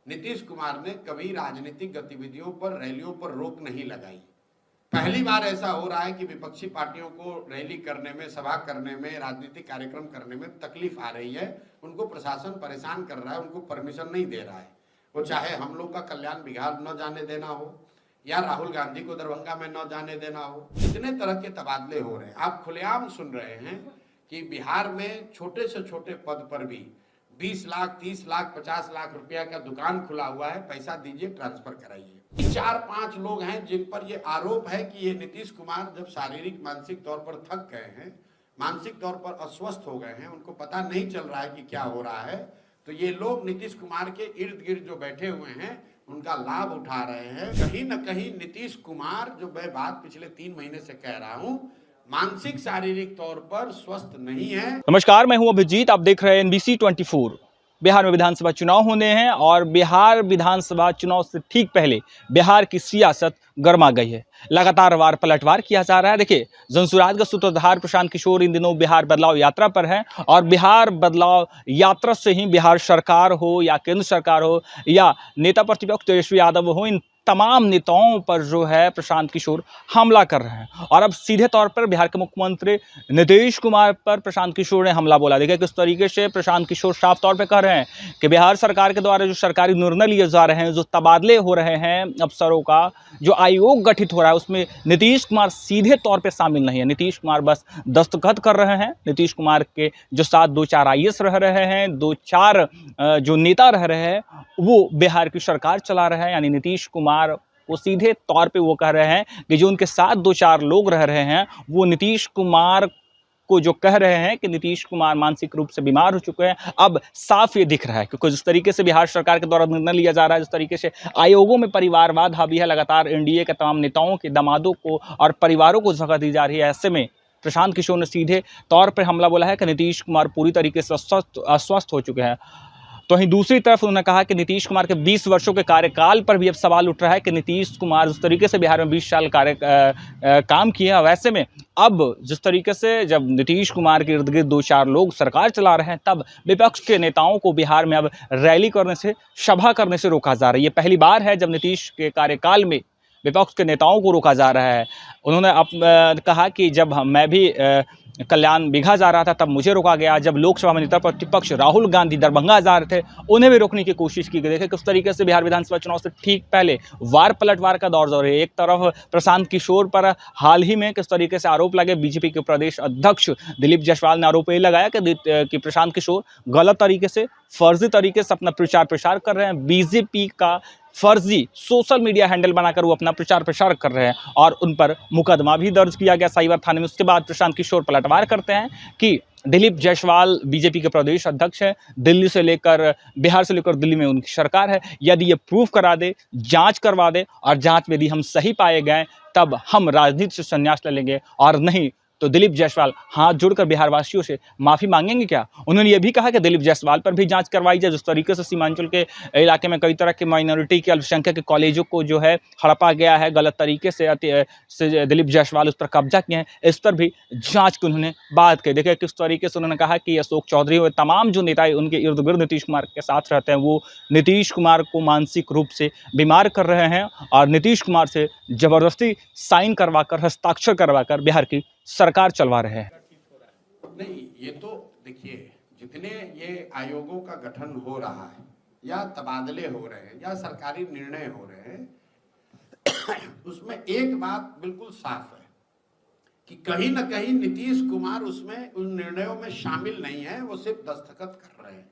नीतीश कुमार ने कभी राजनीतिक गतिविधियों पर, रैलियों पर रोक नहीं लगाई। पहली बार ऐसा हो रहा है कि विपक्षी पार्टियों को रैली करने में, सभा करने में, राजनीतिक कार्यक्रम करने में तकलीफ आ रही है। उनको प्रशासन परेशान कर रहा है, उनको परमिशन नहीं दे रहा है। वो चाहे हम लोग का कल्याण बिहार न जाने देना हो या राहुल गांधी को दरभंगा में न जाने देना हो। इतने तरह के तबादले हो रहे हैं। आप खुलेआम सुन रहे हैं कि बिहार में छोटे से छोटे पद पर भी 20 लाख, 30 लाख, 50 लाख रुपया का दुकान खुला हुआ है, पैसा दीजिए, ट्रांसफर कराइए। 4-5 लोग हैं जिन पर ये आरोप है कि ये नीतीश कुमार जब शारीरिक मानसिक तौर पर थक गए हैं, मानसिक तौर पर अस्वस्थ हो गए हैं, उनको पता नहीं चल रहा है कि क्या हो रहा है, तो ये लोग नीतीश कुमार के इर्द गिर्द जो बैठे हुए हैं उनका लाभ उठा रहे हैं। कहीं न कहीं नीतीश कुमार, जो मैं बात पिछले 3 महीने से कह रहा हूं, मानसिक शारीरिक तौर पर स्वस्थ नहीं है। नमस्कार, मैं हूं अभिजीत। आप देख रहे हैं NBC 24। बिहार में विधानसभा चुनाव होने हैं और बिहार विधानसभा चुनाव से ठीक पहले बिहार की सियासत गर्मा गई है। लगातार वार पलटवार किया जा रहा है। देखिए, जनसुराज का सूत्रधार प्रशांत किशोर इन दिनों बिहार बदलाव यात्रा पर है और बिहार बदलाव यात्रा से ही बिहार सरकार हो या केंद्र सरकार हो या नेता प्रतिपक्ष तेजस्वी यादव हो, इन तमाम नेताओं पर जो है प्रशांत किशोर हमला कर रहे हैं। और अब सीधे तौर पर बिहार के मुख्यमंत्री नीतीश कुमार पर प्रशांत किशोर ने हमला बोला। देखिए किस तरीके से प्रशांत किशोर साफ तौर पे कह रहे हैं कि बिहार सरकार के द्वारा जो सरकारी निर्णय लिए जा रहे हैं, जो तबादले हो रहे हैं अफसरों का, जो आयोग गठित हो रहा है, उसमें नीतीश कुमार सीधे तौर पे शामिल नहीं है। नीतीश कुमार बस दस्तखत कर रहे हैं। नीतीश कुमार के जो साथ 2-4 IAS रह रहे हैं, 2-4 जो नेता रह रहे हैं, वो बिहार की सरकार चला रहे हैं। यानी नीतीश कुमार वो सीधे तौर पे वो कह रहे हैं कि जो उनके साथ 2-4 लोग रह रहे हैं, वो नीतीश कुमार को जो कह रहे हैं कि नीतीश कुमार मानसिक रूप से बीमार हो चुके हैं, अब साफ ये दिख रहा है। क्योंकि जिस तरीके से बिहार सरकार के द्वारा निर्णय लिया जा रहा है, जिस तरीके से आयोगों में परिवारवाद हावी है, लगातार NDA के तमाम नेताओं के दामादों को और परिवारों को जगह दी जा रही है, ऐसे में प्रशांत किशोर ने सीधे तौर पर हमला बोला है कि नीतीश कुमार पूरी तरीके से अस्वस्थ हो चुके हैं। तो वहीं दूसरी तरफ उन्होंने कहा कि नीतीश कुमार के 20 वर्षों के कार्यकाल पर भी अब सवाल उठ रहा है कि नीतीश कुमार जिस तरीके से बिहार में 20 साल काम किया, वैसे में अब जिस तरीके से जब नीतीश कुमार के इर्द गिर्द 2-4 लोग सरकार चला रहे हैं, तब विपक्ष के नेताओं को बिहार में अब रैली करने से, सभा करने से रोका जा रहा है। ये पहली बार है जब नीतीश के कार्यकाल में विपक्ष के नेताओं को रोका जा रहा है। उन्होंने अब कहा कि जब मैं भी कल्याण बिघा जा रहा था तब मुझे रोका गया। जब लोकसभा में नेता प्रतिपक्ष राहुल गांधी दरभंगा जा रहे थे, उन्हें भी रोकने की कोशिश की गई। देखिए किस तरीके से बिहार विधानसभा चुनाव से ठीक पहले वार पलटवार का दौर जारी है। एक तरफ प्रशांत किशोर पर हाल ही में किस तरीके से आरोप लगे, बीजेपी के प्रदेश अध्यक्ष दिलीप जायसवाल ने आरोप ये लगाया कि प्रशांत किशोर गलत तरीके से, फर्जी तरीके से अपना प्रचार प्रसार कर रहे हैं। बीजेपी का फर्जी सोशल मीडिया हैंडल बनाकर वो अपना प्रचार प्रसार कर रहे हैं और उन पर मुकदमा भी दर्ज किया गया साइबर थाने में। उसके बाद प्रशांत किशोर पलटवार करते हैं कि दिलीप जायसवाल बीजेपी के प्रदेश अध्यक्ष हैं, दिल्ली से लेकर, बिहार से लेकर दिल्ली में उनकी सरकार है। यदि ये प्रूफ करा दे, जांच करवा दे और जांच में यदि हम सही पाए गए तब हम राजनीति से संन्यास ले लेंगे, और नहीं तो दिलीप जायसवाल हाथ जोड़कर बिहार वासियों से माफी मांगेंगे क्या। उन्होंने ये भी कहा कि दिलीप जायसवाल पर भी जांच करवाई जाए। जिस तरीके से सीमांचल के इलाके में कई तरह के माइनॉरिटी के, अल्पसंख्यक के कॉलेजों को जो है हड़पा गया है, गलत तरीके से दिलीप जायसवाल उस पर कब्जा किए हैं, इस पर भी जांच की उन्होंने बात की। देखिए किस तरीके से उन्होंने कहा कि अशोक चौधरी हुए तमाम जो नेता उनके इर्द गिर्द नीतीश कुमार के साथ रहते हैं, वो नीतीश कुमार को मानसिक रूप से बीमार कर रहे हैं और नीतीश कुमार से जबरदस्ती साइन करवाकर, हस्ताक्षर करवाकर बिहार की सरकार चलवा रहे हैं। नहीं, ये तो देखिए, जितने ये आयोगों का गठन हो रहा है या तबादले हो रहे हैं या सरकारी निर्णय हो रहे हैं, उसमें एक बात बिल्कुल साफ है कि कहीं ना कहीं नीतीश कुमार उसमें, उन निर्णयों में शामिल नहीं है, वो सिर्फ दस्तखत कर रहे हैं।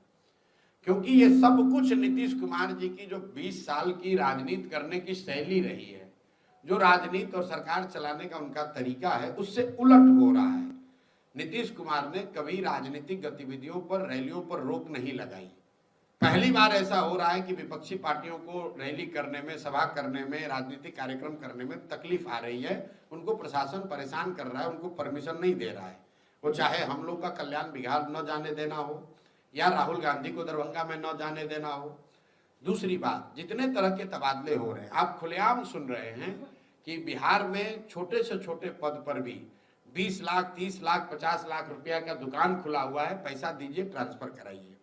क्योंकि ये सब कुछ नीतीश कुमार जी की जो 20 साल की राजनीति करने की शैली रही है, जो राजनीति और सरकार चलाने का उनका तरीका है, उससे उलट हो रहा है। नीतीश कुमार ने कभी राजनीतिक गतिविधियों पर, रैलियों पर रोक नहीं लगाई। पहली बार ऐसा हो रहा है कि विपक्षी पार्टियों को रैली करने में, सभा करने में, राजनीतिक कार्यक्रम करने में तकलीफ आ रही है। उनको प्रशासन परेशान कर रहा है, उनको परमिशन नहीं दे रहा है। वो चाहे हम लोग का कल्याण बिहार न जाने देना हो या राहुल गांधी को दरभंगा में न जाने देना हो। दूसरी बात, जितने तरह के तबादले हो रहे हैं, आप खुलेआम सुन रहे हैं कि बिहार में छोटे से छोटे पद पर भी 20 लाख, 30 लाख, 50 लाख रुपया का दुकान खुला हुआ है, पैसा दीजिए, ट्रांसफर कराइए।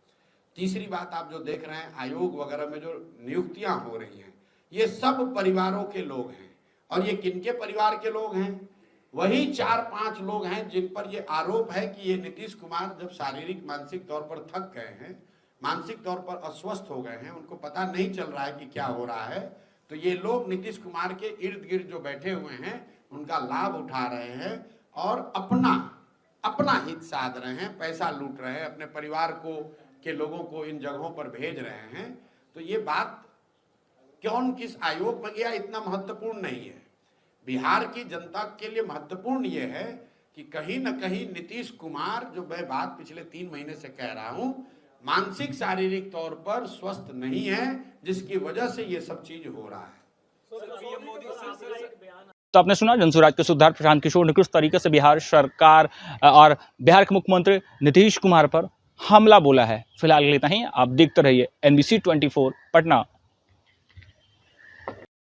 तीसरी बात आप जो देख रहे हैं आयोग वगैरह में जो नियुक्तियां हो रही हैं, ये सब परिवारों के लोग हैं। और ये किनके परिवार के लोग हैं? वही 4-5 लोग हैं जिन पर ये आरोप है कि ये नीतीश कुमार जब शारीरिक मानसिक तौर पर थक गए हैं, मानसिक तौर पर अस्वस्थ हो गए हैं, उनको पता नहीं चल रहा है कि क्या हो रहा है, तो ये लोग नीतीश कुमार के इर्द गिर्द जो बैठे हुए हैं उनका लाभ उठा रहे हैं और अपना हित साध रहे हैं, पैसा लूट रहे हैं, अपने परिवार को के लोगों को इन जगहों पर भेज रहे हैं। तो ये बात कौन किस आयोग में गया इतना महत्वपूर्ण नहीं है। बिहार की जनता के लिए महत्वपूर्ण ये है कि कहीं न कहीं नीतीश कुमार, जो मैं बात पिछले 3 महीने से कह रहा हूं, मानसिक शारीरिक तौर पर स्वस्थ नहीं है, जिसकी वजह से ये सब चीज हो रहा है। तो आपने सुना जनसुराज के सुधार प्रशांत किशोर ने किस तरीके से बिहार सरकार और बिहार के मुख्यमंत्री नीतीश कुमार पर हमला बोला है। फिलहाल इतना ही, आप देखते रहिए NBC 24 पटना।